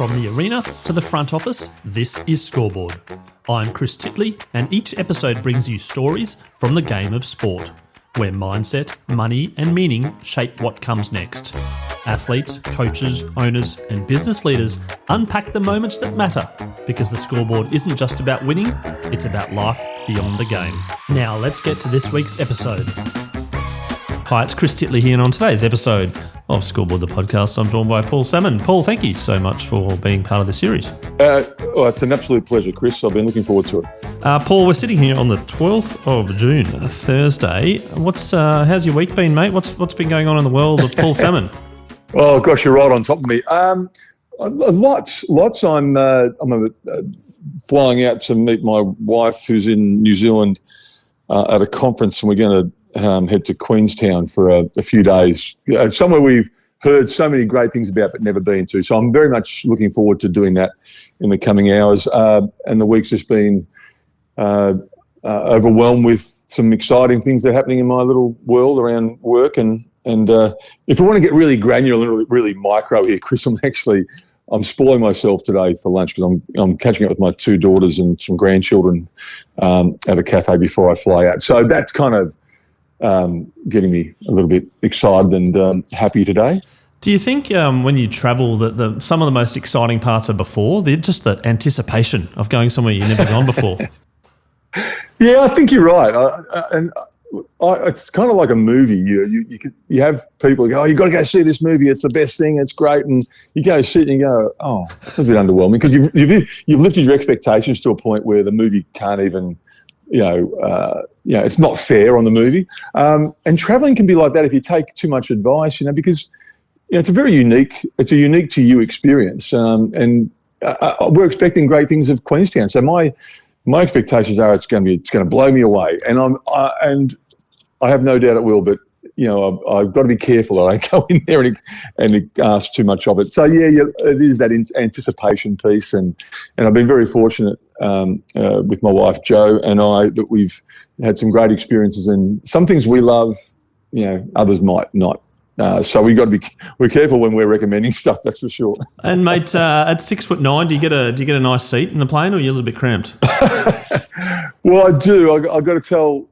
From the arena to the front office, this is Scoreboard. I'm Chris Titley, and each episode brings you stories from the game of sport, where mindset, money, and meaning shape what comes next. Athletes, coaches, owners, and business leaders unpack the moments that matter, because the Scoreboard isn't just about winning, it's about life beyond the game. Now let's get to this week's episode. Hi, it's Chris Titley here, and on today's episode of Scoreboard, the podcast, I'm joined by Paul Salmon. Paul, thank you so much for being part of the series. It's an absolute pleasure, Chris. I've been looking forward to it. Paul, we're sitting here on the 12th of June, Thursday. How's your week been, mate? What's been going on in the world of Paul Salmon? Oh, gosh, you're right on top of me. Lots. I'm flying out to meet my wife, who's in New Zealand, at a conference, and we're going to head to Queenstown for a few days. Somewhere we've heard so many great things about but never been to. So I'm very much looking forward to doing that in the coming hours. And the week's just been overwhelmed with some exciting things that are happening in my little world around work. And if we want to get really granular and really micro here, Chris, I'm spoiling myself today for lunch because I'm catching up with my two daughters and some grandchildren at a cafe before I fly out. So that's kind of getting me a little bit excited and happy today. Do you think when you travel that some of the most exciting parts are before? They're just the anticipation of going somewhere you've never gone before. Yeah, I think you're right. It's kind of like a movie. You have people go, oh, you've got to go see this movie. It's the best thing. It's great. And you go see it and you go, oh, that's a bit underwhelming because you've lifted your expectations to a point where the movie can't even, it's not fair on the movie. And traveling can be like that if you take too much advice, because it's a unique to you experience. And we're expecting great things of Queenstown. So my expectations are it's going to blow me away. And I have no doubt it will, but I've got to be careful that I go in there and ask too much of it. So yeah, it is that anticipation piece, and I've been very fortunate with my wife Jo and I that we've had some great experiences, and some things we love, others might not. So we're careful when we're recommending stuff. That's for sure. And mate, at 6'9", do you get a nice seat in the plane, or are you a little bit cramped? Well, I do. I got to tell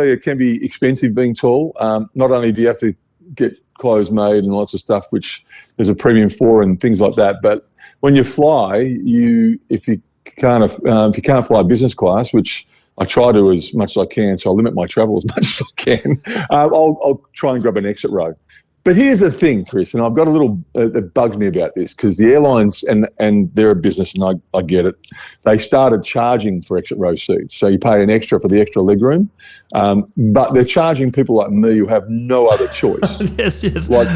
you, it can be expensive being tall. Not only do you have to get clothes made and lots of stuff, which there's a premium for and things like that, but when you fly, if you can't fly business class, which I try to as much as I can, so I limit my travel as much as I can. I'll try and grab an exit row. But here's the thing, Chris, and I've got a little that bugs me about this, because the airlines, and they're a business, and I get it, they started charging for exit row seats. So you pay an extra for the extra leg room, but they're charging people like me who have no other choice. Yes. Like,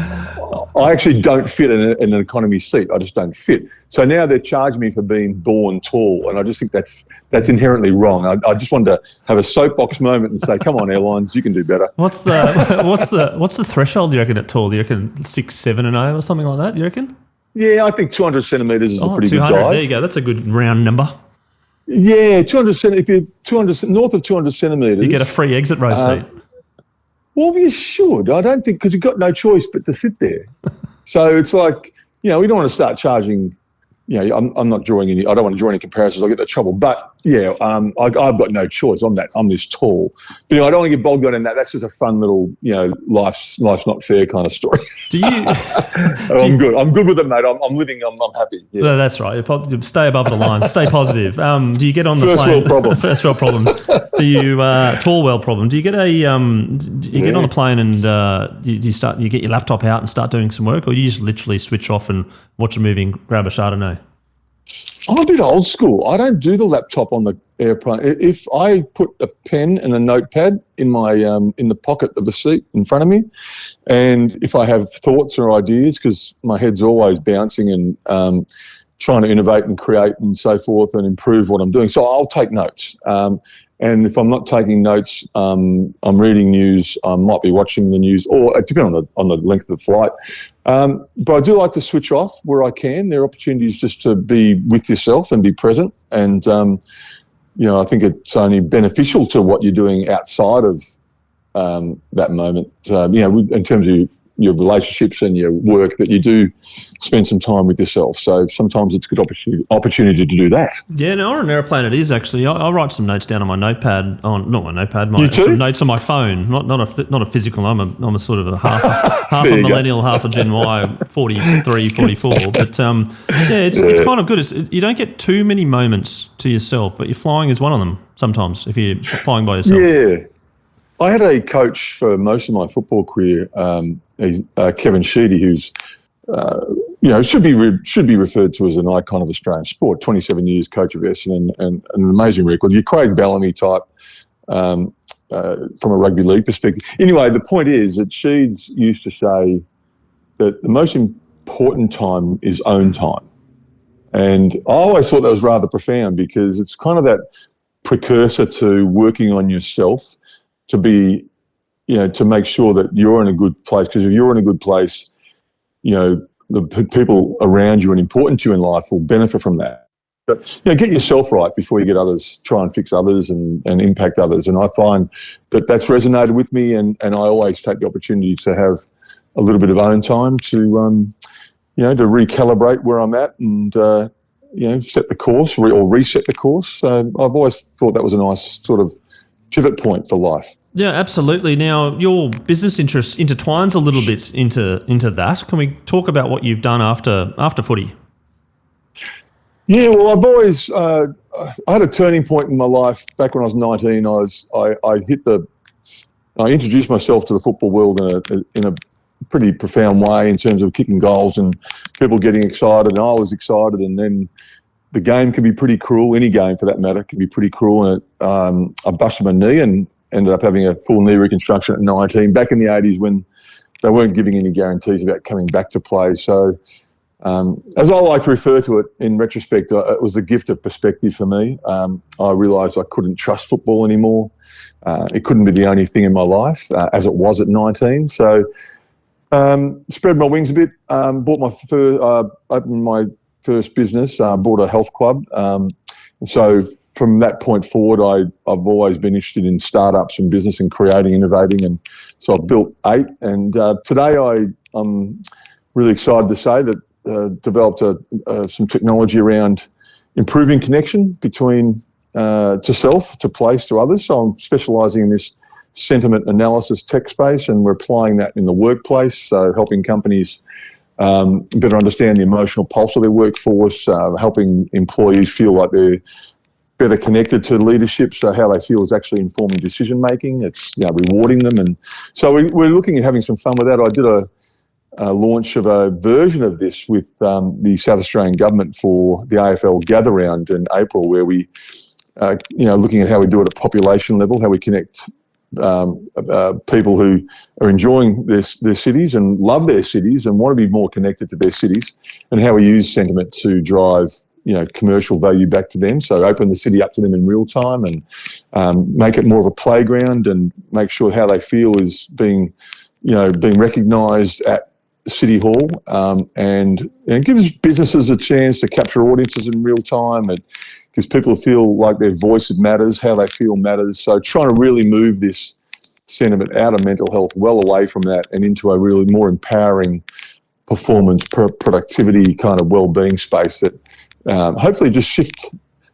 I actually don't fit in an economy seat. I just don't fit. So now they're charging me for being born tall, and I just think that's inherently wrong. I just wanted to have a soapbox moment and say, come on, airlines, you can do better. What's the threshold, you reckon, at tall? Do you reckon 6'7" and 0 or something like that, you reckon? Yeah, I think 200 centimetres is a pretty good 200, guide. there you go. That's a good round number. Yeah, 200 if you're 200 north of 200 centimetres, you get a free exit row seat. Well, you should. I don't think, because you've got no choice but to sit there. So it's like, we don't want to start charging. I'm not drawing any. I don't want to draw any comparisons. I'll get into trouble. But yeah, I've got no choice. I'm this tall. But I don't want to get bogged down in that. That's just a fun little, life's not fair kind of story. I'm good. I'm good with it, mate. I'm living. I'm happy. Yeah. No, that's right. You stay above the line. Stay positive. Do you get on the plane? First world problem. Do you tall world problem? Do you get get on the plane and you get your laptop out and start doing some work, or you just literally switch off and watch a movie and grab a Chardonnay? I'm a bit old school. I don't do the laptop on the airplane. If I put a pen and a notepad in my in the pocket of the seat in front of me, and if I have thoughts or ideas, because my head's always bouncing and trying to innovate and create and so forth and improve what I'm doing, so I'll take notes. And if I'm not taking notes, I'm reading news. I might be watching the news, or depending on the length of the flight. But I do like to switch off where I can. There are opportunities just to be with yourself and be present. And I think it's only beneficial to what you're doing outside of that moment. In terms of your relationships and your work, that you do spend some time with yourself. So sometimes it's a good opportunity to do that. Yeah, no, on an aeroplane it is actually. I write some notes down on my notepad, You too? some notes on my phone, not a physical. I'm a sort of a half a millennial, half a Gen Y, 43, 44. But it's kind of good. You don't get too many moments to yourself, but your flying is one of them sometimes if you're flying by yourself. Yeah. I had a coach for most of my football career, Kevin Sheedy, who's should be referred to as an icon of Australian sport. 27 years coach of Essendon and an amazing record. You're Craig Bellamy type from a rugby league perspective. Anyway, the point is that Sheeds used to say that the most important time is own time, and I always thought that was rather profound because it's kind of that precursor to working on yourself. To be, to make sure that you're in a good place, because if you're in a good place, the people around you and important to you in life will benefit from that. But, get yourself right before you get others, try and fix others and impact others. And I find that that's resonated with me, and I always take the opportunity to have a little bit of own time to, to recalibrate where I'm at and, set the course or reset the course. So I've always thought that was a nice sort of pivot point for life. Yeah, absolutely. Now, your business interest intertwines a little bit into that. Can we talk about what you've done after footy? Yeah, well, I've always I had a turning point in my life back when I was 19. I introduced myself to the football world in a pretty profound way in terms of kicking goals and people getting excited, and I was excited, and then the game can be pretty cruel. Any game, for that matter, can be pretty cruel. And I busted my knee and ended up having a full knee reconstruction at 19, back in the 80s when they weren't giving any guarantees about coming back to play. So as I like to refer to it in retrospect, it was a gift of perspective for me. I realised I couldn't trust football anymore. It couldn't be the only thing in my life, as it was at 19. So spread my wings a bit, opened my first business, bought a health club. So from that point forward, I've always been interested in startups and business and creating, innovating. And so I've built 8. And today I'm really excited to say that developed some technology around improving connection between to self, to place, to others. So I'm specialising in this sentiment analysis tech space, and we're applying that in the workplace. So helping companies better understand the emotional pulse of their workforce, helping employees feel like they're better connected to leadership, so how they feel is actually informing decision making. It's rewarding them, and so we're looking at having some fun with that. I did a launch of a version of this with the South Australian government for the AFL Gather Round in April, where we, looking at how we do it at population level, how we connect people who are enjoying their cities and love their cities and want to be more connected to their cities, and how we use sentiment to drive commercial value back to them. So open the city up to them in real time and make it more of a playground, and make sure how they feel is being recognised at City Hall, and it gives businesses a chance to capture audiences in real time. And because people feel like their voice matters, how they feel matters. So trying to really move this sentiment out of mental health, well away from that, and into a really more empowering performance, productivity kind of well-being space that hopefully just shift,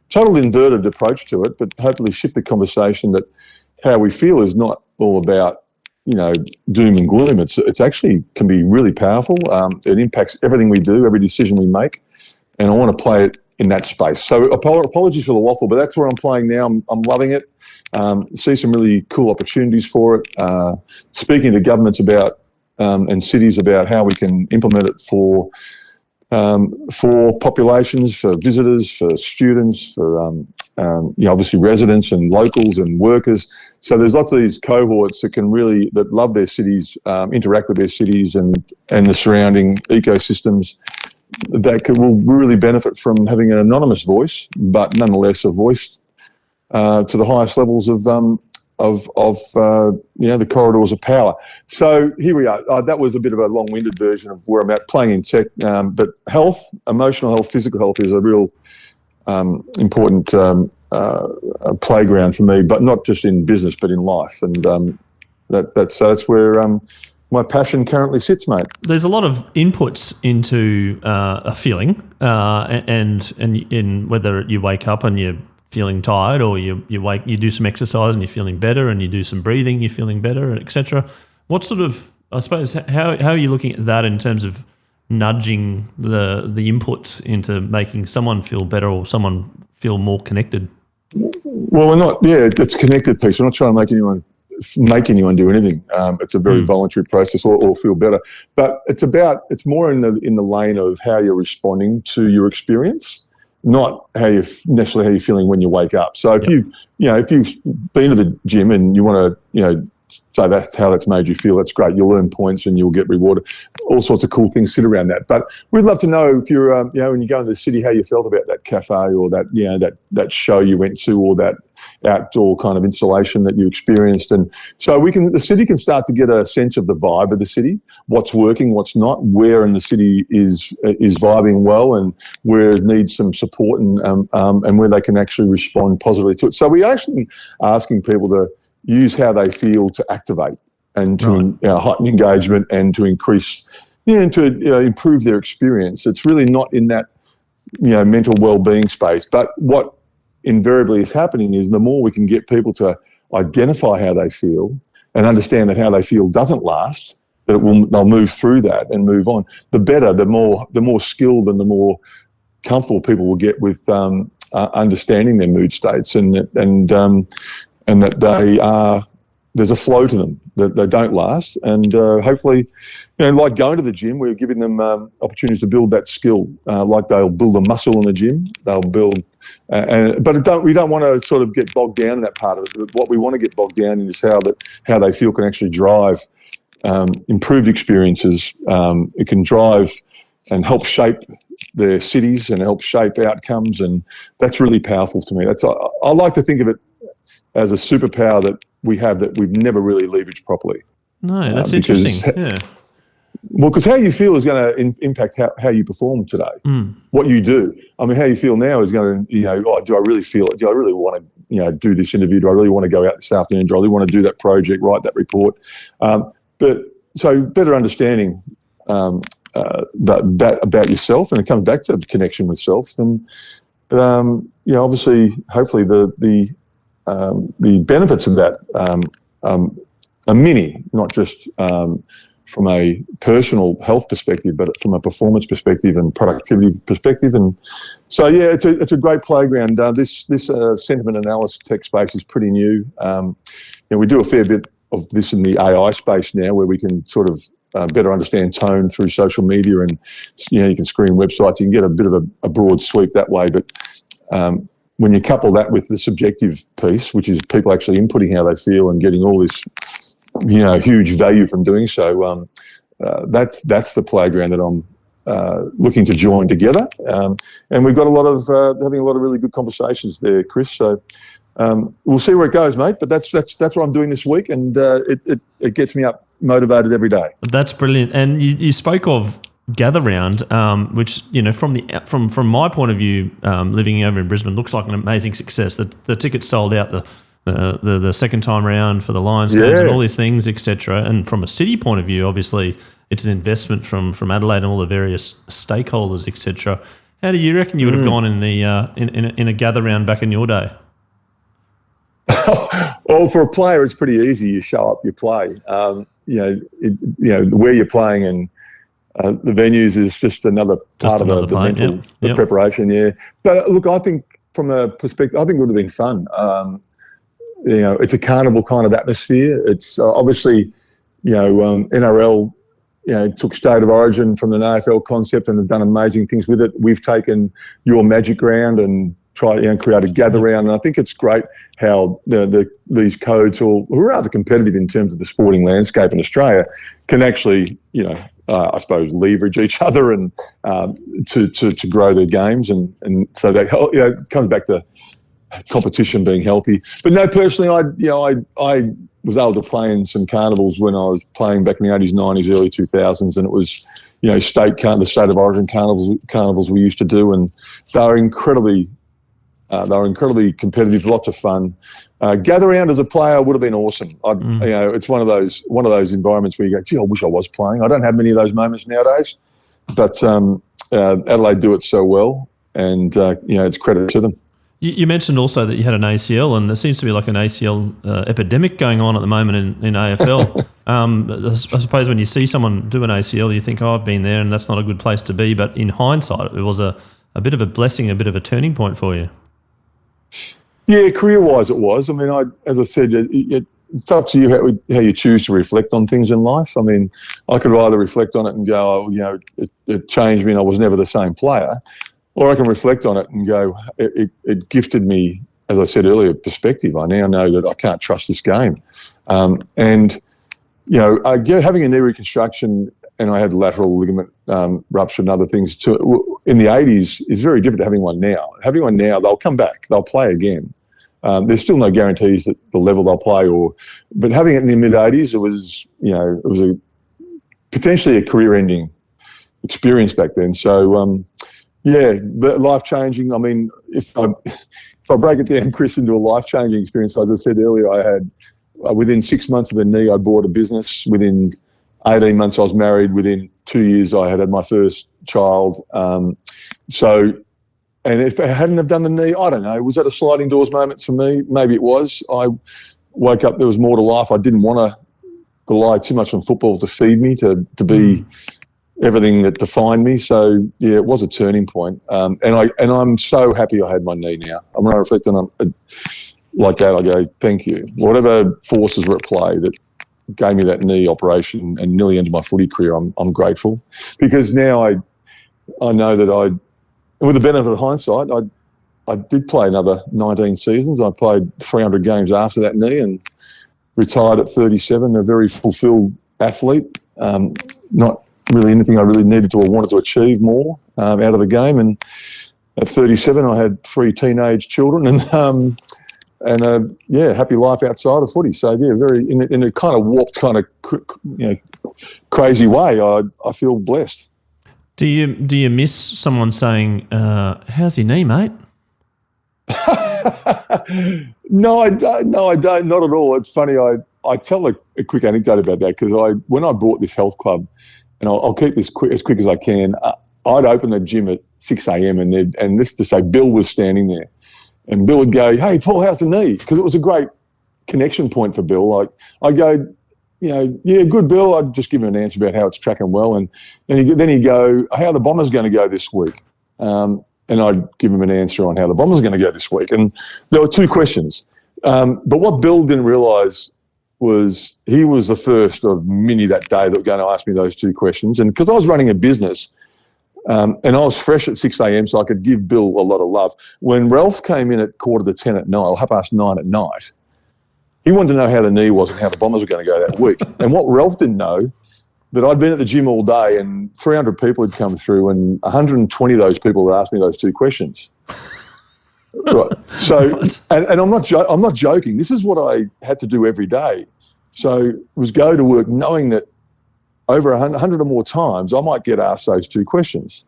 total inverted approach to it, but hopefully shift the conversation that how we feel is not all about, doom and gloom. It's actually can be really powerful. It impacts everything we do, every decision we make, and I want to play it in that space. So apologies for the waffle, but that's where I'm playing now. I'm loving it. See some really cool opportunities for it. Speaking to governments about and cities about how we can implement it for populations, for visitors, for students, for obviously residents and locals and workers. So there's lots of these cohorts that love their cities, interact with their cities and the surrounding ecosystems, that will really benefit from having an anonymous voice, but nonetheless a voice to the highest levels of the corridors of power. So here we are. That was a bit of a long-winded version of where I'm at, playing in tech. But health, emotional health, physical health is a real important playground for me, but not just in business, but in life. And that's where my passion currently sits, mate. There's a lot of inputs into a feeling, and in whether you wake up and you're feeling tired, or you do some exercise and you're feeling better, and you do some breathing, you're feeling better, etc. What sort of, I suppose, how are you looking at that in terms of nudging the inputs into making someone feel better or someone feel more connected? Well, we're not. Yeah, it's a connected piece. We're not trying to make anyone do anything. It's a very voluntary process, or feel better. But it's more in the lane of how you're responding to your experience, not necessarily how you're feeling when you wake up. So if you've been to the gym and you want to, say that's how that's made you feel, that's great. You'll earn points and you'll get rewarded. All sorts of cool things sit around that. But we'd love to know if you're, when you go into the city, how you felt about that cafe, or that show you went to, or that outdoor kind of installation that you experienced. And so the city can start to get a sense of the vibe of the city, what's working, what's not, where in the city is vibing well, and where it needs some support, and where they can actually respond positively to it. So we're actually asking people to use how they feel to activate and to heighten engagement and to increase, and to improve their experience. It's really not in that mental well-being space, but what invariably is happening is the more we can get people to identify how they feel and understand that how they feel doesn't last, that they'll move through that and move on, the better, the more skilled and the more comfortable people will get with understanding their mood states, and that there's a flow to them, that they don't last. And hopefully, like going to the gym, we're giving them opportunities to build that skill. Like they'll build a muscle in the gym, they'll build, but we don't want to sort of get bogged down in that part of it. What we want to get bogged down in is how they feel can actually drive improved experiences. It can drive and help shape their cities and help shape outcomes, and that's really powerful to me. I like to think of it as a superpower that we have that we've never really leveraged properly. No, that's interesting. Yeah. Well, because how you feel is going to impact how you perform today. What you do. I mean, how you feel now is going to, do I really feel it? Do I really want to, do this interview? Do I really want to go out this afternoon? Do I really want to do that project, write that report? So better understanding that about yourself, and it comes back to connection with self. And obviously, hopefully, the benefits of that are many, not just from a personal health perspective, but from a performance perspective and productivity perspective. And so, it's a great playground. This sentiment analysis tech space is pretty new. We do a fair bit of this in the AI space now, where we can sort of better understand tone through social media, and you can screen websites. You can get a bit of a broad sweep that way, but when you couple that with the subjective piece, which is people actually inputting how they feel and getting all this, huge value from doing so, that's the playground that I'm looking to join together. And we've got having a lot of really good conversations there, Chris. So we'll see where it goes, mate. But that's what I'm doing this week, and it gets me up motivated every day. That's brilliant. And you spoke of Gather Round, which from my point of view, living over in Brisbane, looks like an amazing success. The tickets sold out the second time round for the Lions games and all these things, etc. And from a city point of view, obviously it's an investment from Adelaide and all the various stakeholders, etc. How do you reckon you would have gone in the in a Gather Round back in your day? Well, for a player, it's pretty easy. You show up, you play. Where you're playing and the venues is just another part of the mental the preparation. Yeah, but look, I think from a perspective, I think it would have been fun. It's a carnival kind of atmosphere. It's obviously, NRL, took State of Origin from an AFL concept and have done amazing things with it. We've taken your Magic Round and try and create a Gather Round, and I think it's great how these codes, who are rather competitive in terms of the sporting landscape in Australia, can actually, I suppose, leverage each other and to grow their games, and so that it comes back to competition being healthy. But no, personally, I was able to play in some carnivals when I was playing back in the 80s, 90s, early 2000s, and it was the State of Origin carnivals we used to do, and they were incredibly They were incredibly competitive, lots of fun. Gather round as a player would have been awesome. It's one of those environments where you go, gee, I wish I was playing. I don't have many of those moments nowadays, but Adelaide do it so well, and it's credit to them. You mentioned also that you had an ACL, and there seems to be like an ACL epidemic going on at the moment in AFL. I suppose when you see someone do an ACL, you think, oh, I've been there, and that's not a good place to be. But in hindsight, it was a bit of a blessing, a bit of a turning point for you. Yeah, career-wise it was. I mean, as I said, it's up to you how you choose to reflect on things in life. I mean, I could either reflect on it and go, it changed me and I was never the same player, or I can reflect on it and go, it gifted me, as I said earlier, perspective. I now know that I can't trust this game. Having a knee reconstruction, and I had lateral ligament rupture and other things too, in the 80s is very different to having one now. Having one now, they'll come back, they'll play again. There's still no guarantees that the level they'll play, but having it in the mid-80s, it was potentially a career-ending experience back then. So, life-changing. I mean, if I break it down, Chris, into a life-changing experience, as I said earlier, I had within 6 months of the knee, I bought a business. Within 18 months, I was married. Within 2 years, I had my first child. And if I hadn't have done the knee, I don't know. Was that a sliding doors moment for me? Maybe it was. I woke up, there was more to life. I didn't want to rely too much on football to feed me, to be everything that defined me. So, yeah, it was a turning point. And I'm so happy I had my knee now. When I reflect on it like that, I go, thank you. Whatever forces were at play that gave me that knee operation and nearly ended my footy career, I'm grateful. Because now I know that with the benefit of hindsight, I did play another 19 seasons. I played 300 games after that knee and retired at 37, a very fulfilled athlete. Not really anything I really needed to or wanted to achieve more out of the game. And at 37, I had 3 teenage children and happy life outside of footy. So, yeah, very in a kind of warped, kind of crazy way, I feel blessed. Do you miss someone saying, how's your knee, mate? No, I don't. Not at all. It's funny. I tell a quick anecdote about that because when I bought this health club, and I'll keep this as quick as I can, I'd open the gym at 6 a.m. and let's just say Bill was standing there. And Bill would go, hey, Paul, how's the knee? Because it was a great connection point for Bill. I go, yeah, good, Bill. I'd just give him an answer about how it's tracking well. And then he'd go, how are the Bombers going to go this week? And I'd give him an answer on how the Bombers are going to go this week. And there were 2 questions. But what Bill didn't realise was he was the first of many that day that were going to ask me those 2 questions. And because I was running a business, and I was fresh at 6 a.m, so I could give Bill a lot of love. When Ralph came in at 9:45 at night, or 9:30 at night, he wanted to know how the knee was and how the Bombers were going to go that week. And what Ralph didn't know, that I'd been at the gym all day and 300 people had come through and 120 of those people had asked me those 2 questions. Right. So, and I'm not joking. This is what I had to do every day. So it was go to work knowing that over 100 or more times I might get asked those 2 questions.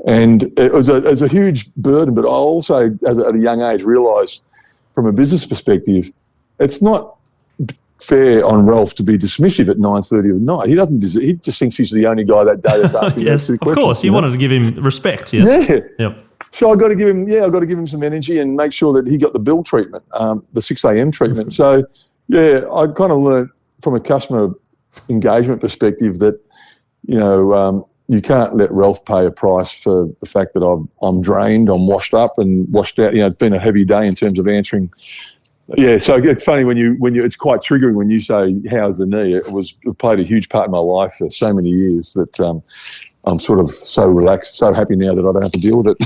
And it was a huge burden, but I also, at a young age, realised from a business perspective, it's not fair on Ralph to be dismissive at 9:30 at night. He just thinks he's the only guy that day that's asking yes, those 2 questions. Of course. You wanted to give him respect, yes. Yeah. Yep. So I've got to give him some energy and make sure that he got the Bill treatment, the 6 a.m. treatment. So, yeah, I kind of learned from a customer engagement perspective that, you can't let Ralph pay a price for the fact that I'm drained, I'm washed up and washed out. It's been a heavy day in terms of answering. Yeah, so it's funny when you it's quite triggering when you say, how's the knee? It played a huge part in my life for so many years that I'm sort of so relaxed, so happy now that I don't have to deal with it.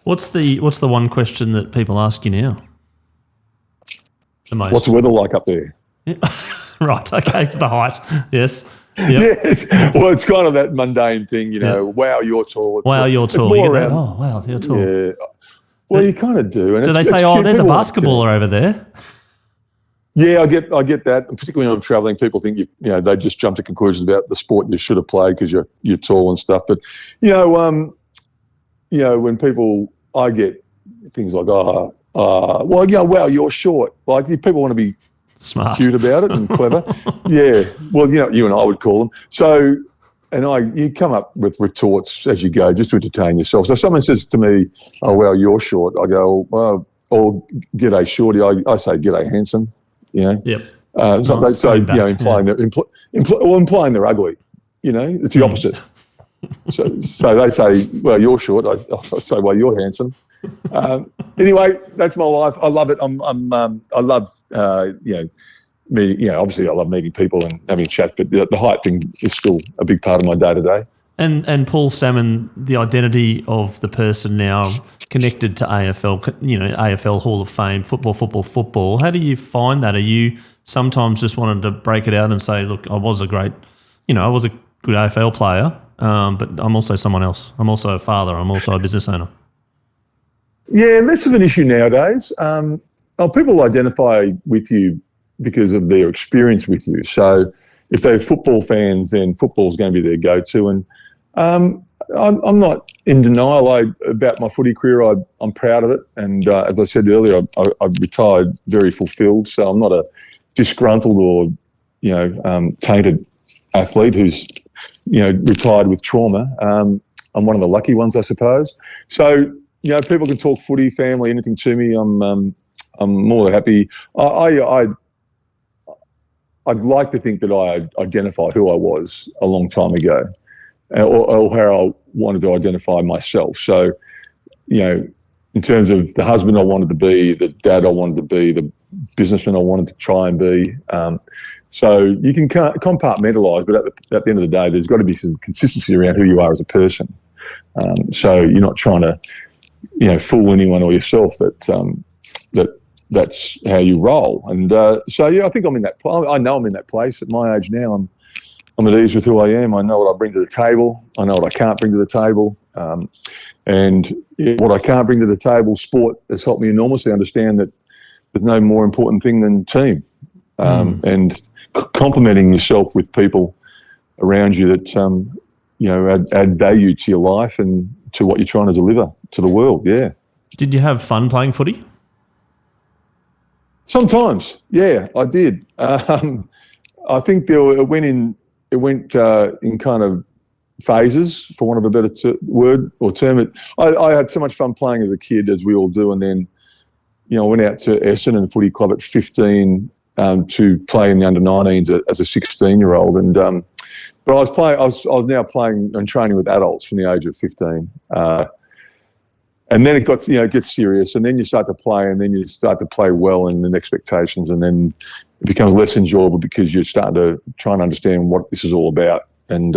What's the one question that people ask you now? The most. What's the weather like up there? Yeah. Right, okay, it's the height, yes. Yep. Yeah, it's kind of that mundane thing, wow, you're tall. You're tall. You get that, oh, wow, you're tall. Yeah. Well, you kind of do. And do they say, there's a basketballer over there? Yeah, I get that. And particularly when I'm travelling, people think they just jump to conclusions about the sport you should have played because you're tall and stuff. But when people, I get things like, well, wow, you're short. Like, people want to be smart, cute about it and clever. Yeah. Well, you and I would call them. So, and you come up with retorts as you go just to entertain yourself. So if someone says to me, oh, well, you're short, I go, well, or g'day, shorty. I say, g'day, handsome. Yep. Nice. They say, implying they're ugly. It's the opposite. So they say, well, you're short. I say, well, you're handsome. Anyway, that's my life. I love it. I love, meeting. Obviously I love meeting people and having a chat, but the height thing is still a big part of my day to day. And Paul Salmon, the identity of the person now connected to AFL, AFL Hall of Fame, football. How do you find that? Are you sometimes just wanted to break it out and say, look, I was a good AFL player, but I'm also someone else. I'm also a father. I'm also a business owner. Yeah, less of an issue nowadays. People identify with you because of their experience with you. So if they're football fans, then football's going to be their go-to. And I'm not in denial about my footy career. I'm proud of it. And as I said earlier, I retired very fulfilled. So I'm not a disgruntled or, tainted athlete who's, retired with trauma. I'm one of the lucky ones, I suppose. So, people can talk footy, family, anything to me. I'm more than happy. I'd like to think that I identified who I was a long time ago, or how I wanted to identify myself. So, in terms of the husband I wanted to be, the dad I wanted to be, the businessman I wanted to try and be. So you can compartmentalise, but at the end of the day, there's got to be some consistency around who you are as a person. So you're not trying to, fool anyone or yourself that's how you roll. And I think I'm in that. I know I'm in that place at my age now. I'm at ease with who I am. I know what I bring to the table. I know what I can't bring to the table. And what I can't bring to the table, sport has helped me enormously understand that there's no more important thing than team. And complementing yourself with people around you that add value to your life and to what you're trying to deliver to the world. Yeah. Did you have fun playing footy? Sometimes, yeah, I did. I think it went in kind of phases, for want of a better word or term. I had so much fun playing as a kid, as we all do, and then I went out to Essendon Footy Club at 15 to play in the under-19s as a 16-year-old, and but I was now playing and training with adults from the age of 15. And then it gets serious, and then you start to play, and then you start to play well and then expectations, and then it becomes less enjoyable because you're starting to try and understand what this is all about and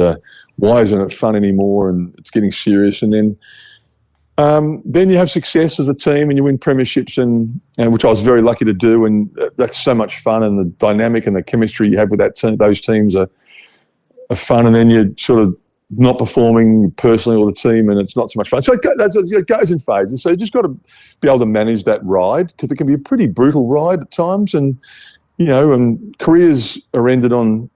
why isn't it fun anymore, and it's getting serious. And then you have success as a team and you win premierships, and which I was very lucky to do, and that's so much fun, and the dynamic and the chemistry you have with that team, those teams are fun, and then you're sort of not performing personally or the team, and it's not so much fun. So it goes in phases. So you just got to be able to manage that ride, because it can be a pretty brutal ride at times. And and careers are ended on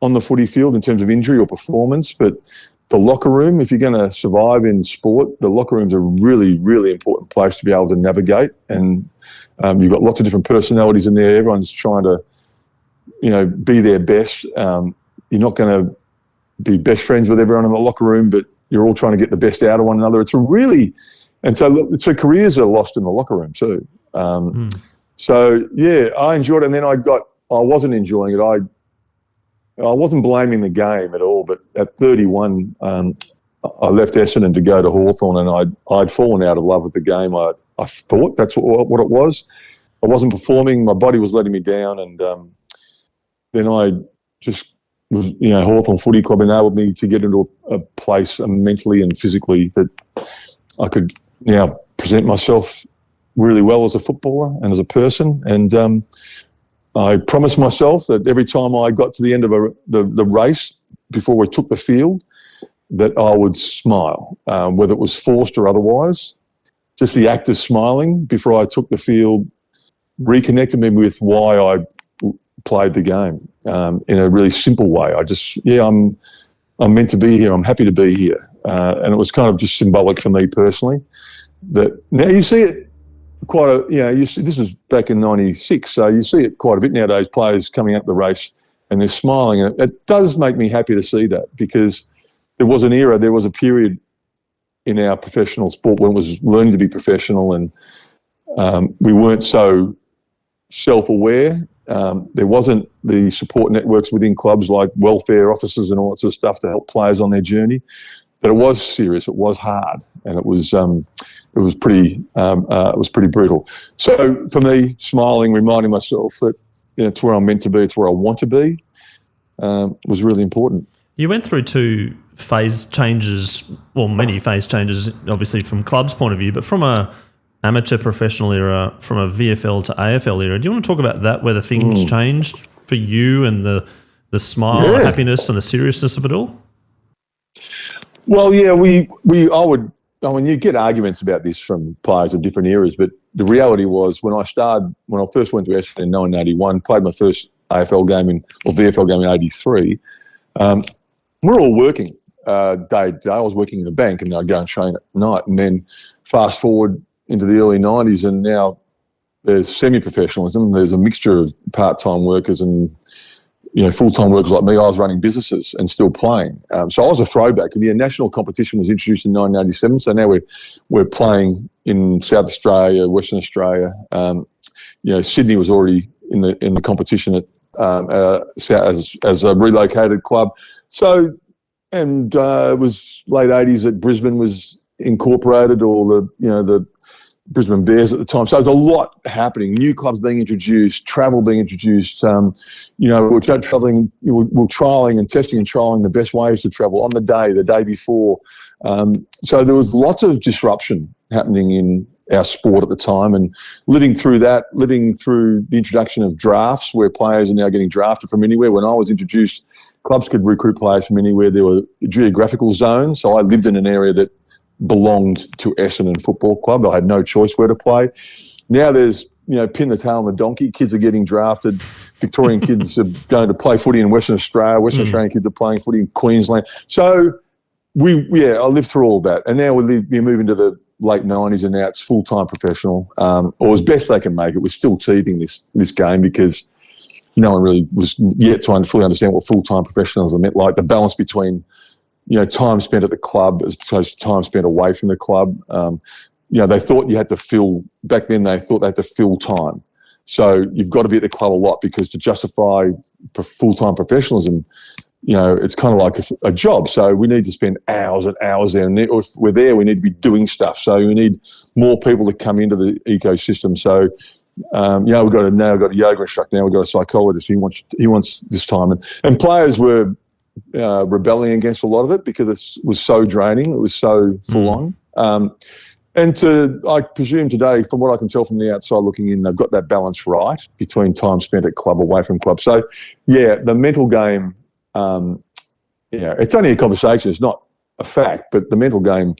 the footy field in terms of injury or performance. But the locker room, if you're going to survive in sport, the locker room's a really, really important place to be able to navigate. And you've got lots of different personalities in there. Everyone's trying to, be their best. You're not going to be best friends with everyone in the locker room, but you're all trying to get the best out of one another. So careers are lost in the locker room too. So yeah, I enjoyed it, and then I wasn't enjoying it. I wasn't blaming the game at all, but at 31, I left Essendon to go to Hawthorn, and I'd fallen out of love with the game. I thought that's what it was. I wasn't performing. My body was letting me down, and then I just was, Hawthorn Footy Club enabled me to get into a place mentally and physically that I could now present myself really well as a footballer and as a person. And I promised myself that every time I got to the end of the race, before we took the field, that I would smile, whether it was forced or otherwise. Just the act of smiling before I took the field reconnected me with why I played the game in a really simple way. I'm meant to be here. I'm happy to be here. And it was kind of just symbolic for me personally. that now you see it quite a, you see, this was back in 96, so you see it quite a bit nowadays, players coming up the race and they're smiling. And it does make me happy to see that, because there was a period in our professional sport when it was learning to be professional, and we weren't so self-aware. There wasn't the support networks within clubs like welfare officers and all that sort of stuff to help players on their journey. But it was serious, it was hard, and it was pretty brutal. So for me, smiling, reminding myself that it's where I'm meant to be, it's where I want to be, was really important. You went through two phase changes, well, many phase changes, obviously from club's point of view, but from a amateur professional era, from a VFL to AFL era. Do you want to talk about that, whether things changed for you and the smile, the happiness and the seriousness of it all? Well, yeah, you get arguments about this from players of different eras, but the reality was when I first went to Essendon in 1981, played my first AFL game or VFL game in 83, we're all working day to day. I was working in the bank and I'd go and train at night, and then fast forward into the early 90s, and now there's semi-professionalism. There's a mixture of part-time workers and full-time workers like me. I was running businesses and still playing. So I was a throwback. The national competition was introduced in 1987. So now we're playing in South Australia, Western Australia. Sydney was already in the competition as a relocated club. So, and it was late 80s that Brisbane was incorporated, or the Brisbane Bears at the time. So there's a lot happening. New clubs being introduced, travel being introduced. We're traveling, we're trialling and testing and trialling the best ways to travel on the day before. So there was lots of disruption happening in our sport at the time, and living through the introduction of drafts, where players are now getting drafted from anywhere. When I was introduced, clubs could recruit players from anywhere. There were geographical zones. So I lived in an area that belonged to Essendon Football Club. I had no choice where to play. Now there's, pin the tail on the donkey. Kids are getting drafted. Victorian kids are going to play footy in Western Australia. Western Australian kids are playing footy in Queensland. So I lived through all that. And now we move into the late 90s, and now it's full-time professional, or as best they can make it. We're still teething this game because no one really was yet to fully understand what full-time professionalism meant, like the balance between time spent at the club as opposed to time spent away from the club. They thought you had to fill, back then they thought they had to fill time. So you've got to be at the club a lot, because to justify full-time professionalism, it's kind of like a job. So we need to spend hours and hours there. And if we're there, we need to be doing stuff. So we need more people to come into the ecosystem. So, we've got a yoga instructor. Now we've got a psychologist. He wants this time. And players were rebelling against a lot of it because it was so draining. It was so full on. I presume today, from what I can tell from the outside looking in, they've got that balance right between time spent at club, away from club. So, the mental game, it's only a conversation. It's not a fact, but the mental game,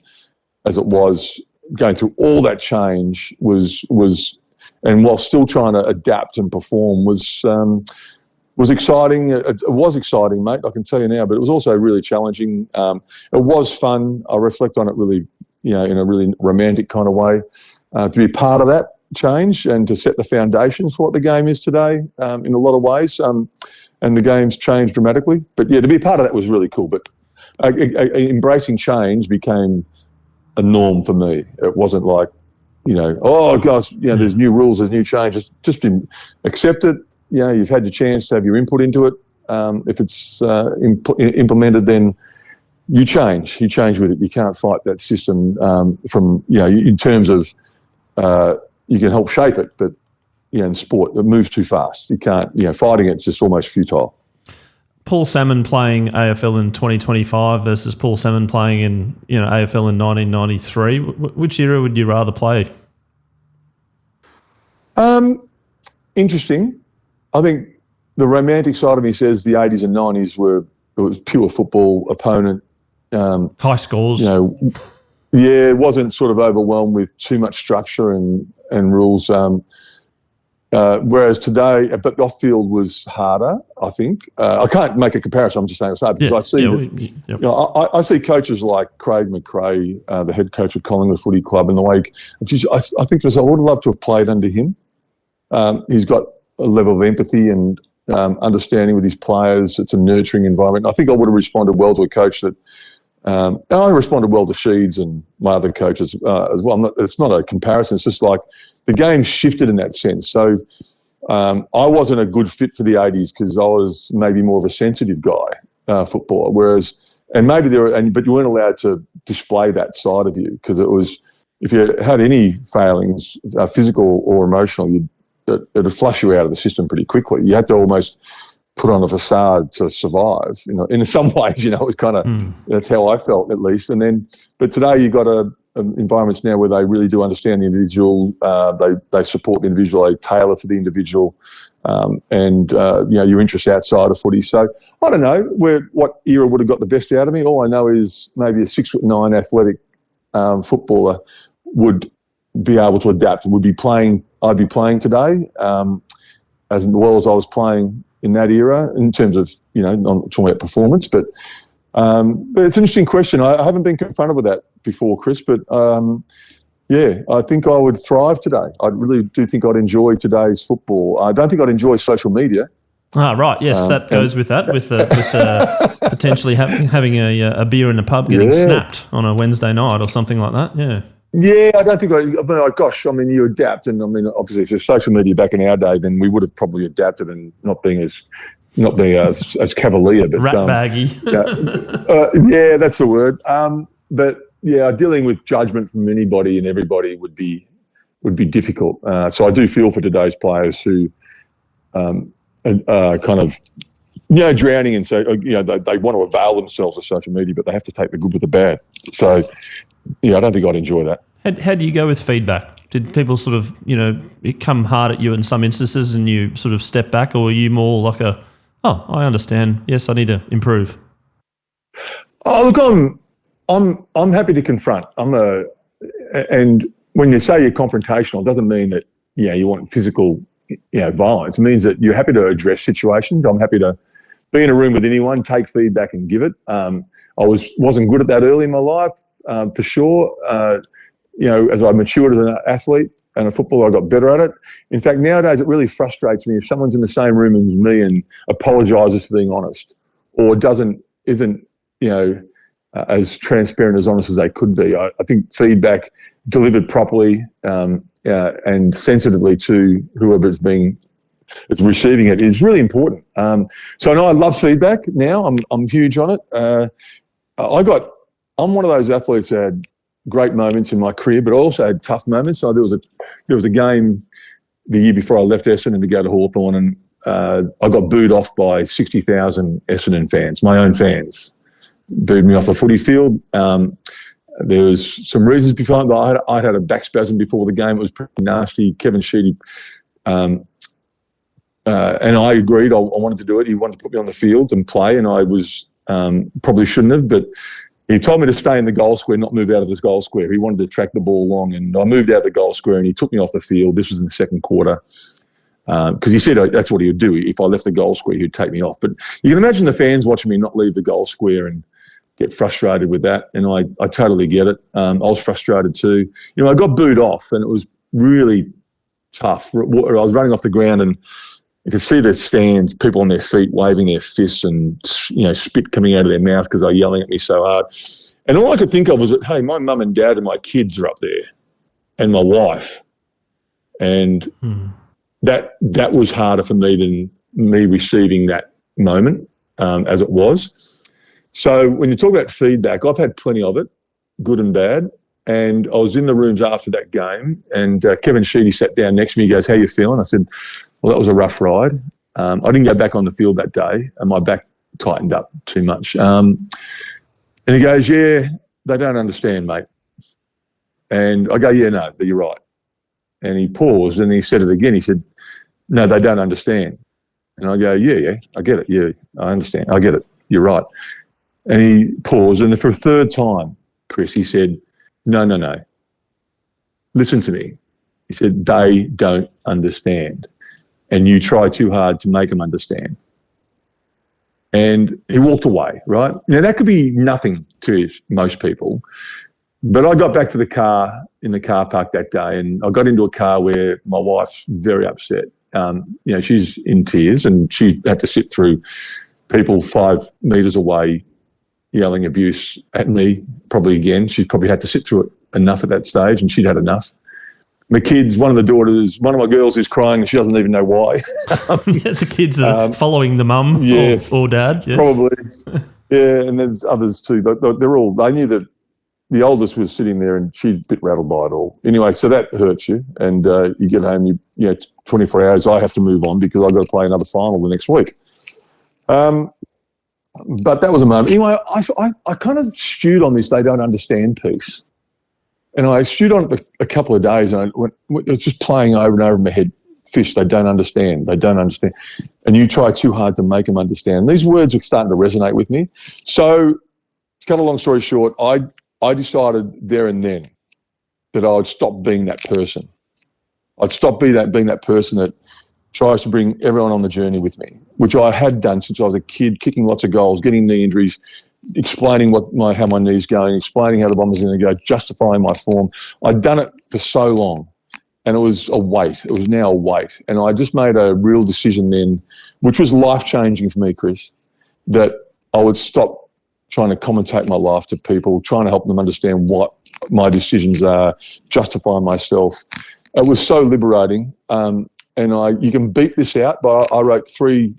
as it was going through all that change, was and while still trying to adapt and perform, was exciting. It was exciting, mate, I can tell you now, but it was also really challenging. It was fun. I reflect on it really, in a really romantic kind of way, to be part of that change and to set the foundations for what the game is today, in a lot of ways. And the game's changed dramatically. But, to be a part of that was really cool. But embracing change became a norm for me. It wasn't like, oh, gosh, there's new rules, there's new changes. Just been accept it. You've had your chance to have your input into it. If it's implemented, then you change. You change with it. You can't fight that system from, in terms of you can help shape it, but, in sport, it moves too fast. You can't, fighting it's just almost futile. Paul Salmon playing AFL in 2025 versus Paul Salmon playing in, AFL in 1993. Which era would you rather play? Interesting. I think the romantic side of me says the 80s and 90s it was pure football, opponent. High scores. It wasn't sort of overwhelmed with too much structure and rules. Whereas today, but off-field was harder, I think. I can't make a comparison. I'm just saying it's hard because I see I see coaches like Craig McRae, the head coach of Collingwood Footy Club, and the way I think I would love to have played under him. He's got a level of empathy and understanding with his players. It's a nurturing environment. I think I would have responded well to a coach that. I responded well to Sheeds and my other coaches as well. It's not a comparison. It's just like the game shifted in that sense. So I wasn't a good fit for the 80s because I was maybe more of a sensitive guy, footballer. Whereas, and maybe but you weren't allowed to display that side of you because it was, if you had any failings, physical or emotional, it'd flush you out of the system pretty quickly. You had to almost put on a facade to survive, in some ways, it was kind of, that's how I felt at least. But today you've got environments now where they really do understand the individual, they support the individual, they tailor to the individual, and your interests outside of footy. So I don't know what era would have got the best out of me. All I know is maybe a 6'9" athletic footballer would be able to adapt and I'd be playing today, as well as I was playing in that era, in terms of, I'm not talking about performance, but it's an interesting question. I haven't been confronted with that before, Chris, but I think I would thrive today. I really do think I'd enjoy today's football. I don't think I'd enjoy social media. Ah, right. Yes, that goes with that, with potentially having a beer in a pub getting snapped on a Wednesday night or something like that. Yeah. Yeah, I don't think you adapt. And obviously if there's social media back in our day, then we would have probably adapted and not being as cavalier. But rat baggy. Yeah, that's the word. But yeah, dealing with judgment from anybody and everybody would be difficult. So I do feel for today's players who are kind of, drowning and so, they want to avail themselves of social media, but they have to take the good with the bad. So, I don't think I'd enjoy that. How do you go with feedback? Did people sort of, it come hard at you in some instances and you sort of step back, or are you more like I understand. Yes, I need to improve? Oh, look, I'm happy to confront. And when you say you're confrontational, it doesn't mean that, you want physical, violence. It means that you're happy to address situations. I'm happy to be in a room with anyone, take feedback and give it. I wasn't good at that early in my life. For sure, as I matured as an athlete and a footballer, I got better at it. In fact, nowadays it really frustrates me if someone's in the same room as me and apologises for being honest, or isn't as transparent as honest as they could be. I think feedback delivered properly and sensitively to whoever's receiving it is really important. So I know I love feedback now. I'm huge on it. I'm one of those athletes that had great moments in my career, but also had tough moments. So there was a game the year before I left Essendon to go to Hawthorn, and I got booed off by 60,000 Essendon fans, my own fans, booed me off the footy field. There was some reasons behind it. I'd had a back spasm before the game. It was pretty nasty. Kevin Sheedy, and I agreed. I wanted to do it. He wanted to put me on the field and play, and I was probably shouldn't have, but he told me to stay in the goal square, not move out of this goal square. He wanted to track the ball long, and I moved out of the goal square, and he took me off the field. This was in the second quarter, because he said that's what he would do. If I left the goal square, he'd take me off. But you can imagine the fans watching me not leave the goal square and get frustrated with that, and I totally get it. I was frustrated too. I got booed off, and it was really tough. I was running off the ground, and you could see the stands, people on their feet waving their fists and, spit coming out of their mouth because they were yelling at me so hard. And all I could think of was that, hey, my mum and dad and my kids are up there and my wife. And that was harder for me than me receiving that moment as it was. So when you talk about feedback, I've had plenty of it, good and bad. And I was in the rooms after that game, and Kevin Sheedy sat down next to me. He goes, "How you feeling?" I said, "Well, that was a rough ride. I didn't go back on the field that day, and my back tightened up too much." And he goes, "Yeah, they don't understand, mate." And I go, "Yeah, no, but you're right." And he paused, and he said it again. He said, "No, they don't understand." And I go, yeah, I get it. Yeah, I understand. I get it. You're right." And he paused, and for a third time, Chris, he said, No. Listen to me. He said, "They don't understand." and you try too hard to make them understand. And he walked away, right? Now, that could be nothing to most people, but I got back to the car in the car park that day, and I got into a car where my wife's very upset. She's in tears, and she had to sit through people 5 metres away yelling abuse at me, probably again. She probably had to sit through it enough at that stage, and she'd had enough. My kids, one of my girls is crying and she doesn't even know why. The kids are following the mum or dad. Yes. Probably. Yeah, and there's others too. They knew that the oldest was sitting there and she's a bit rattled by it all. Anyway, so that hurts you. And you get home, 24 hours, I have to move on because I've got to play another final the next week. But that was a moment. Anyway, I kind of stewed on this they don't understand piece. And I stewed on it a couple of days, and it was just playing over and over in my head, fish, they don't understand. And you try too hard to make them understand. These words are starting to resonate with me. So to cut a long story short, I decided there and then that I would stop being that person. I'd stop being that person that tries to bring everyone on the journey with me, which I had done since I was a kid, kicking lots of goals, getting knee injuries, explaining how my knee's going, explaining how the Bombers are going to go, justifying my form. I'd done it for so long, and it was a weight. It was now a weight. And I just made a real decision then, which was life-changing for me, Chris, that I would stop trying to commentate my life to people, trying to help them understand what my decisions are, justify myself. It was so liberating. And you can beat this out, but I wrote 3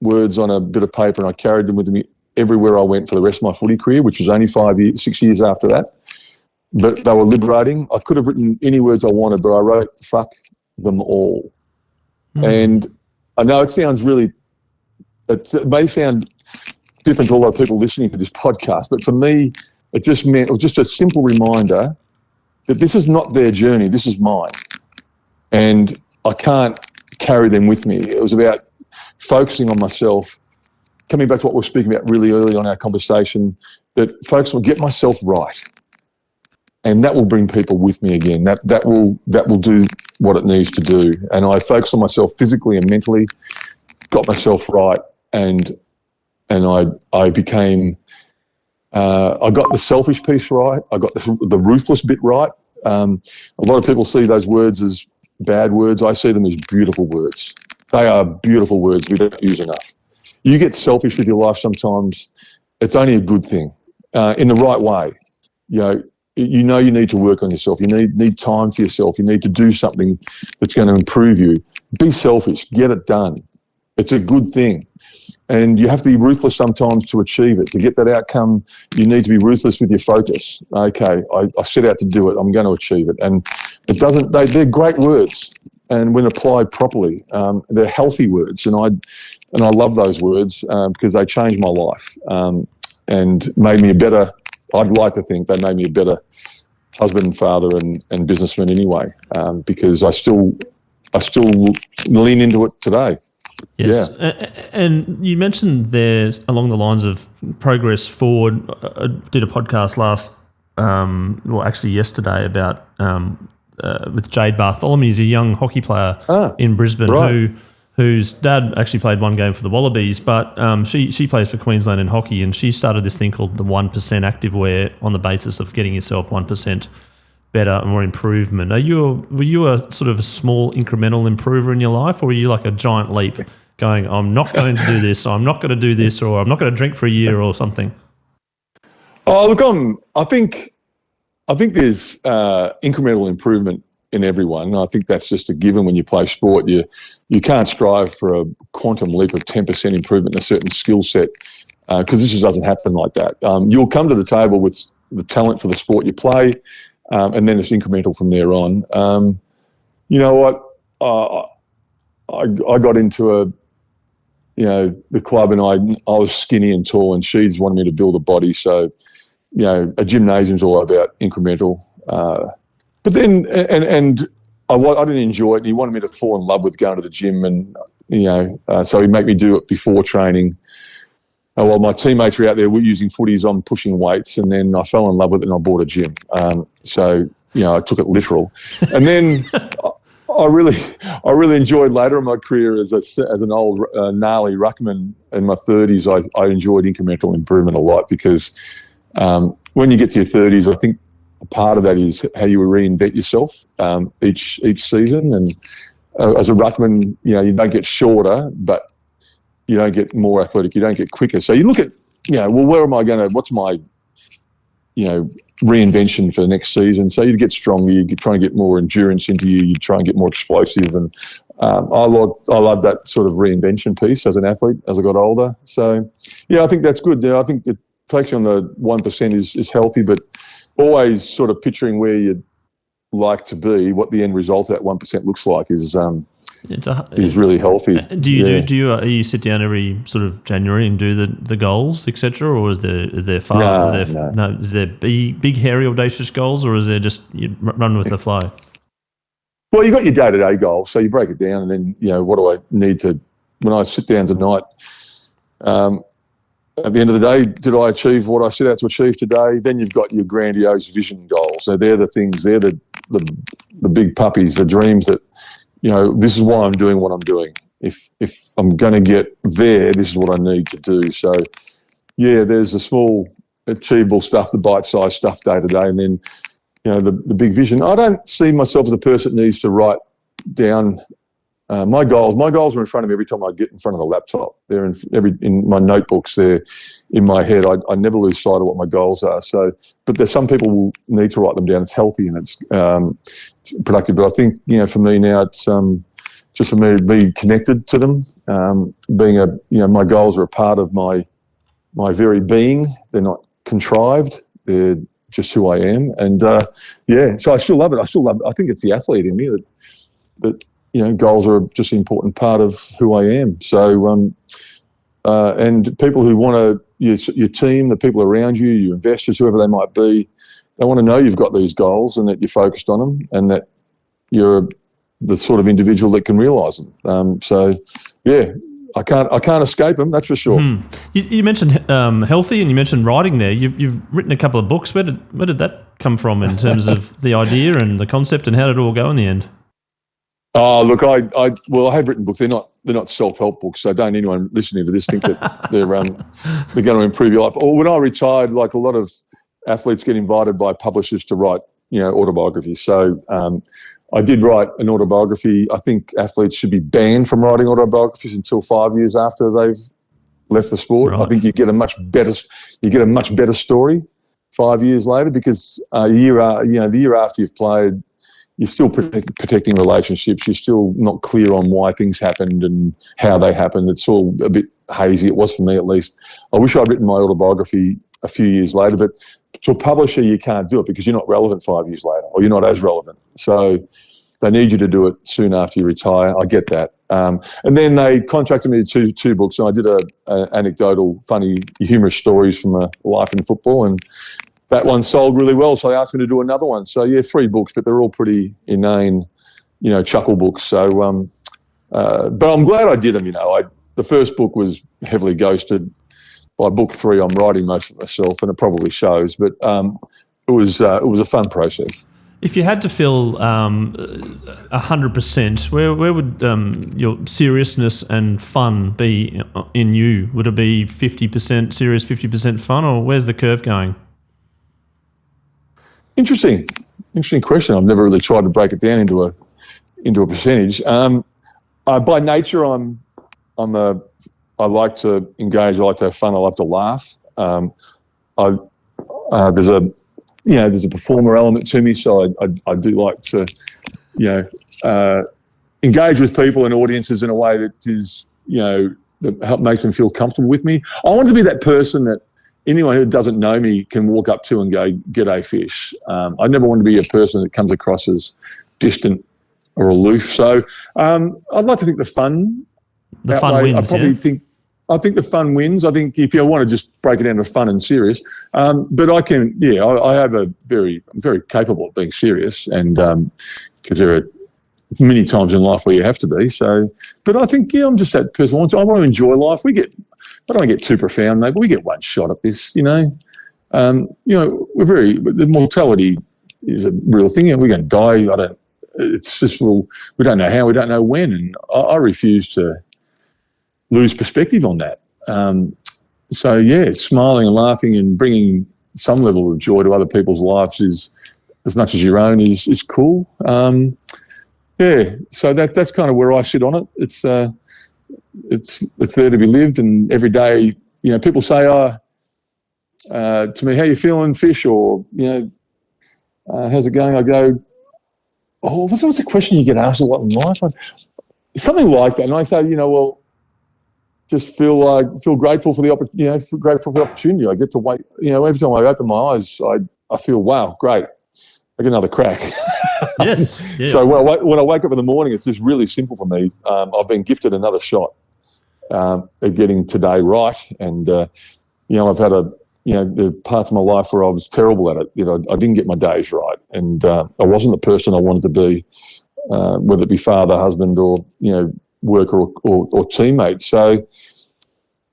words on a bit of paper and I carried them with me everywhere I went for the rest of my footy career, which was only 6 years after that. But they were liberating. I could have written any words I wanted, but I wrote fuck them all. And I know it may sound different to a lot of people listening to this podcast, but for me, it was just a simple reminder that this is not their journey, this is mine. And I can't carry them with me. It was about focusing on myself, coming back to what we were speaking about really early on our conversation, that focus on get myself right. And that will bring people with me again. That will do what it needs to do. And I focused on myself physically and mentally, got myself right, and I became, I got the selfish piece right. I got the ruthless bit right. A lot of people see those words as bad words. I see them as beautiful words. They are beautiful words we don't use enough. You get selfish with your life sometimes, it's only a good thing, in the right way. You need to work on yourself. You need time for yourself. You need to do something that's going to improve you. Be selfish. Get it done. It's a good thing. And you have to be ruthless sometimes to achieve it. To get that outcome, you need to be ruthless with your focus. Okay, I set out to do it. I'm going to achieve it. And they're great words. And when applied properly, they're healthy words. And I love those words because they changed my life and made me I'd like to think they made me a better husband and father and businessman anyway, because I still lean into it today. Yes. Yeah. And you mentioned there along the lines of progress forward. I did a podcast yesterday about with Jade Bartholomew. He's a young hockey player in Brisbane right. whose dad actually played one game for the Wallabies, but she plays for Queensland in hockey, and she started this thing called the 1% activewear on the basis of getting yourself 1% better and more improvement. Were you a sort of a small incremental improver in your life, or were you like a giant leap going, I'm not going to do this, or I'm not going to do this, or I'm not going to drink for a year or something? Oh, look, I think there's incremental improvement in everyone. I think that's just a given when you play sport. You can't strive for a quantum leap of 10% improvement in a certain skill set because this just doesn't happen like that. You'll come to the table with the talent for the sport you play, and then it's incremental from there on. You know what? I got into the club, and I was skinny and tall, and Sheeds wanted me to build a body. So, a gymnasium's all about incremental. But then, and I didn't enjoy it, and he wanted me to fall in love with going to the gym, and so he'd make me do it before training. While my teammates were out there, we're using footies, I'm pushing weights, and then I fell in love with it, and I bought a gym. So I took it literal, and then I really enjoyed later in my career as an old gnarly ruckman in my 30s. I enjoyed incremental improvement a lot because when you get to your 30s, I think a part of that is how you reinvent yourself each season. And as a ruckman, you don't get shorter, but you don't get more athletic. You don't get quicker. So you look at, where am I going to? What's my reinvention for the next season? So you get stronger, you try and get more endurance into you, you try and get more explosive, and I love that sort of reinvention piece as an athlete as I got older. So I think that's good. I think that focusing on the 1% is healthy, but always sort of picturing where you'd like to be, what the end result of that 1% looks like is really healthy. Do you sit down every sort of January and do the goals, etc., or is there big hairy audacious goals, or is there just you run with the flow? Well, you got your day-to-day goals, so you break it down, and then what do I need to? When I sit down tonight, at the end of the day, did I achieve what I set out to achieve today? Then you've got your grandiose vision goals. So they're the things, they're the big puppies, the dreams that, this is why I'm doing what I'm doing. If I'm going to get there, this is what I need to do. So, there's the small achievable stuff, the bite-sized stuff day to day, and then, the big vision. I don't see myself as a person that needs to write down my goals. My goals are in front of me every time I get in front of the laptop. They're in my notebooks. They're in my head. I never lose sight of what my goals are. So, but there's some people who need to write them down. It's healthy and it's productive. But I think for me now, it's just for me to be connected to them. My goals are a part of my very being. They're not contrived. They're just who I am. And so I still love it. I think it's the athlete in me that goals are just an important part of who I am. So, and people who want to, your team, the people around you, your investors, whoever they might be, they want to know you've got these goals and that you're focused on them and that you're the sort of individual that can realise them. I can't escape them, that's for sure. You mentioned healthy, and you mentioned writing there. You've written a couple of books. Where did that come from in terms of the idea and the concept, and how did it all go in the end? Oh, look, I have written books. They're not self-help books, so don't anyone listening to this think that they're going to improve your life. Or when I retired, like a lot of athletes get invited by publishers to write, autobiographies. So I did write an autobiography. I think athletes should be banned from writing autobiographies until 5 years after they've left the sport. Right. I think you get a much better story 5 years later, because the year after you've played, you're still protecting relationships. You're still not clear on why things happened and how they happened. It's all a bit hazy. It was for me, at least. I wish I'd written my autobiography a few years later, but to a publisher, you can't do it because you're not relevant 5 years later, or you're not as relevant. So they need you to do it soon after you retire. I get that. And then they contracted me to do two books, and I did a anecdotal, funny, humorous stories from a life in football, and that one sold really well, so they asked me to do another one. So, 3 books, but they're all pretty inane, chuckle books. So, but I'm glad I did them, The first book was heavily ghosted. By book 3, I'm writing most of it myself, and it probably shows. But it was a fun process. If you had to fill 100%, where would your seriousness and fun be in you? Would it be 50% serious, 50% fun, or where's the curve going? Interesting question. I've never really tried to break it down into a percentage. By nature, I like to engage. I like to have fun. I like to laugh. There's a performer element to me, so I do like to engage with people and audiences in a way that is that makes them feel comfortable with me. I want to be that person that anyone who doesn't know me can walk up to and go, "G'day, fish." I never want to be a person that comes across as distant or aloof. So I'd like to think the fun wins. I think the fun wins. I think if you want to just break it down to fun and serious, but I can. I have I'm very capable of being serious, and because there are many times in life where you have to be. So, but I think I'm just that person. I want to enjoy life. I don't want to get too profound, mate, but we get one shot at this, the mortality is a real thing, and we're going to die. it's just, well, we don't know how, we don't know when. And I refuse to lose perspective on that. So, yeah, smiling and laughing and bringing some level of joy to other people's lives is, as much as your own, is cool. Yeah, so that's kind of where I sit on it. It's there to be lived, and every day, you know, people say, to me, how you feeling, Fish? Or, you know, how's it going? I go, what's the question you get asked a lot in life? Something like that. And I say, you know, well, just feel grateful for the opportunity. I get to wait. You know, every time I open my eyes, I feel, wow, great. I get another crack. Yes. Yeah. So when I wake up in the morning, it's just really simple for me. I've been gifted another shot at getting today right, and you know, I've had the parts of my life where I was terrible at it. You know, I didn't get my days right, and I wasn't the person I wanted to be, whether it be father, husband, or, you know, worker or teammate. So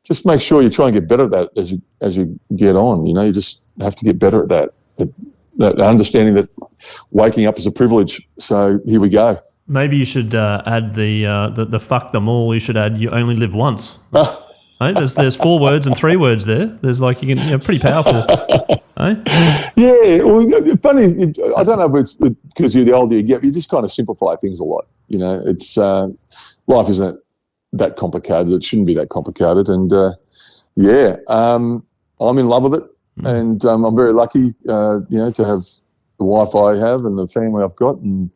just make sure you try and get better at that as you get on. You know, you just have to get better at that. That understanding that waking up is a privilege. So here we go. Maybe you should add the fuck them all. You should add, you only live once. Right? There's 4 words and 3 words there. There's like, you can, you know, pretty powerful. Right? Yeah, well, funny. I don't know if it's because you're the older you get, but you just kind of simplify things a lot. You know, it's life isn't that complicated. It shouldn't be that complicated. And I'm in love with it. And I'm very lucky, you know, to have the wife I have and the family I've got, and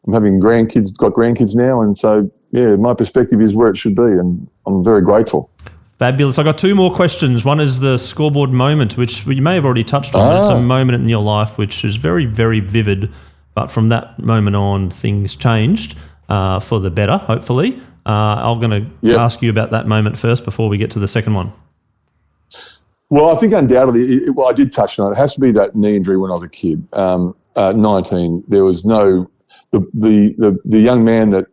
I'm having got grandkids now, and so, yeah, my perspective is where it should be, and I'm very grateful. Fabulous. I got 2 more questions. One is the scoreboard moment, which you may have already touched on, but it's a moment in your life which is very, very vivid, but from that moment on, things changed for the better, hopefully. I'm going to ask you about that moment first before we get to the second one. Well, I think undoubtedly, I did touch on it. It has to be that knee injury when I was a kid. 19, there was no the young man that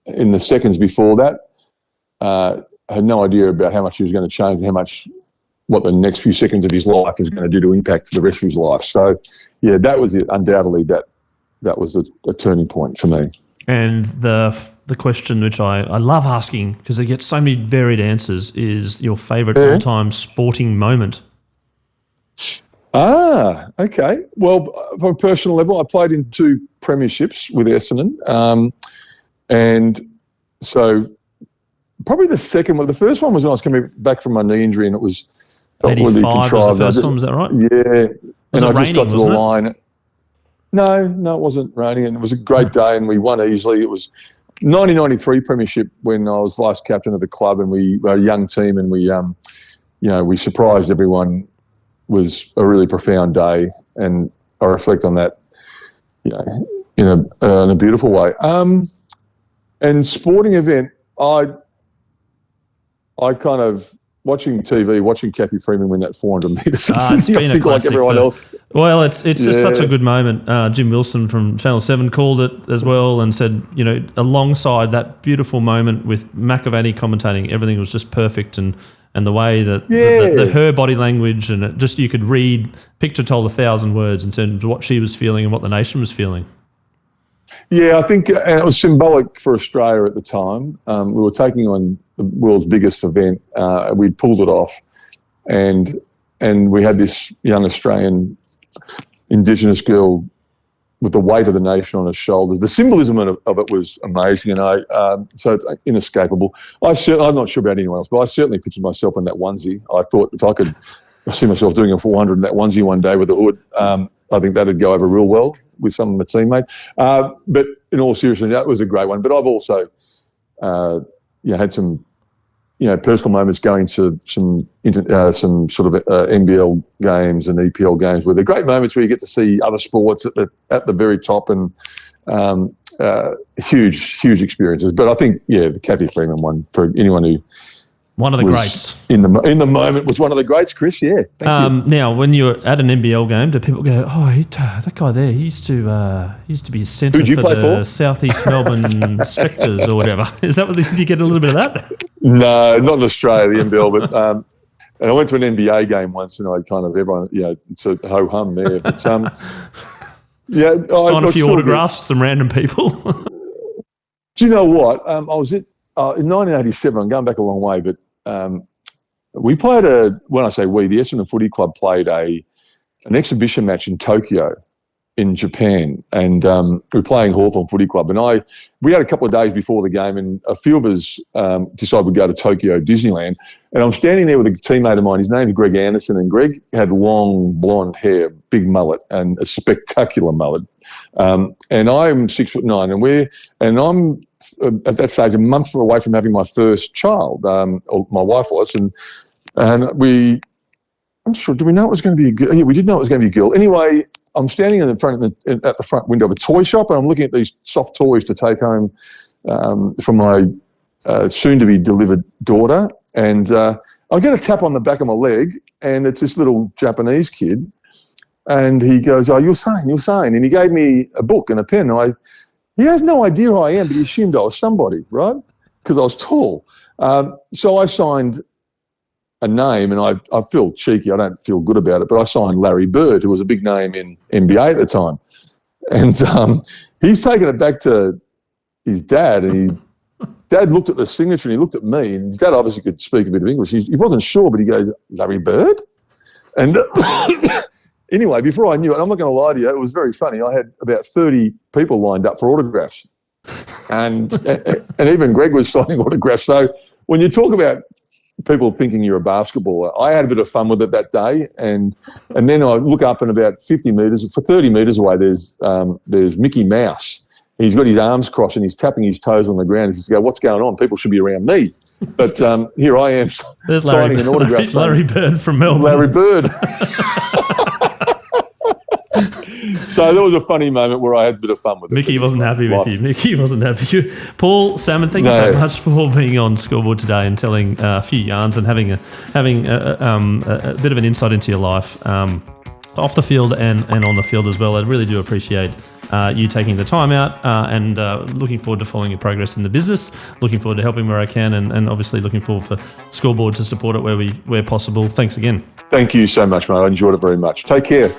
in the seconds before that had no idea about how much he was going to change and what the next few seconds of his life is going to do to impact the rest of his life. So, yeah, that was it. Undoubtedly, that was a turning point for me. And the question which I love asking, because it gets so many varied answers, is your favourite all-time sporting moment. Okay. Well, from a personal level, I played in 2 premierships with Essendon. And so probably the second one, the first one was when I was coming back from my knee injury, and it was 85 really was the first one, was that right? Yeah. Was it raining, got to the wasn't it? line. No, it wasn't raining, and it was a great day, and we won easily. It was 1993 premiership when I was vice captain of the club, and we were a young team, and we surprised everyone. It was a really profound day, and I reflect on that, you know, in a beautiful way. And sporting event, I kind of watching TV, watching Kathy Freeman win that 400 metres. It's been a classic. Like everyone else. Well, it's just such a good moment. Jim Wilson from Channel 7 called it as well and said, you know, alongside that beautiful moment with McAvaney commentating, everything was just perfect, and the way that her body language, and it just, you could read, picture told 1,000 words in terms of what she was feeling and what the nation was feeling. Yeah, I think and it was symbolic for Australia at the time. We were taking on the world's biggest event. We'd pulled it off, and we had this young Australian Indigenous girl with the weight of the nation on her shoulders. The symbolism of it was amazing, and so it's inescapable. I'm not sure about anyone else, but I certainly pictured myself in that onesie. I thought if I could see myself doing a 400 in that onesie one day with a hood, I think that'd go over real well with some of my teammates. But in all seriousness, that was a great one. But I've also had some personal moments going to some sort of NBL games and EPL games where they're great moments where you get to see other sports at the very top, and huge experiences. But I think, the Kathy Freeman one, for anyone who one of the greats in the moment, was one of the greats, Chris. Yeah. Thank you. Now, when you're at an NBL game, do people go, that guy there, he used to be a centre for the South East Melbourne Spectres or whatever? Is that what did you get a little bit of that? No, not in Australia, the NBL, but and I went to an NBA game once, and I kind of everyone, it's a ho hum there. But Yeah, Sign a few autographs to some random people. Do you know what? I was in 1987. I'm going back a long way, but we played when I say we, the Essendon Footy Club played an exhibition match in Tokyo, in Japan, and we were playing Hawthorn Footy Club, and we had a couple of days before the game, and a few of us decided we'd go to Tokyo Disneyland, and I'm standing there with a teammate of mine. His name's Greg Anderson, and Greg had long blonde hair, big mullet, and a spectacular mullet, and I'm 6'9", and I'm at that stage a month away from having my first child, or my wife was, and I'm sure, do we know it was going to be a girl? Yeah, we did know it was going to be a girl. Anyway, I'm standing at the front window of a toy shop, and I'm looking at these soft toys to take home for my soon-to-be delivered daughter. And I get a tap on the back of my leg, and it's this little Japanese kid. And he goes, "Oh, you're sane." And he gave me a book and a pen. And he has no idea who I am, but he assumed I was somebody, right? Because I was tall. So I signed a name, and I feel cheeky. I don't feel good about it, but I signed Larry Bird, who was a big name in NBA at the time. And he's taken it back to his dad, and Dad looked at the signature, and he looked at me, and his dad obviously could speak a bit of English. He wasn't sure, but he goes, "Larry Bird?" And anyway, before I knew it, I'm not going to lie to you, it was very funny. I had about 30 people lined up for autographs, and even Greg was signing autographs. So when you talk about people thinking you're a basketballer, I had a bit of fun with it that day, and then I look up, and about 30 metres away, there's Mickey Mouse. He's got his arms crossed and he's tapping his toes on the ground. He says, "What's going on? People should be around me." But here I am signing an autograph. Larry Bird from Melbourne. Larry Bird. So that was a funny moment where I had a bit of fun with it. Mickey wasn't happy with you. Mickey wasn't happy with you. Paul Salmon, thank you so much for being on Scoreboard today and telling a few yarns and having a bit of an insight into your life off the field and on the field as well. I really do appreciate you taking the time out and looking forward to following your progress in the business, looking forward to helping where I can, and obviously looking forward for Scoreboard to support it where possible. Thanks again. Thank you so much, mate. I enjoyed it very much. Take care.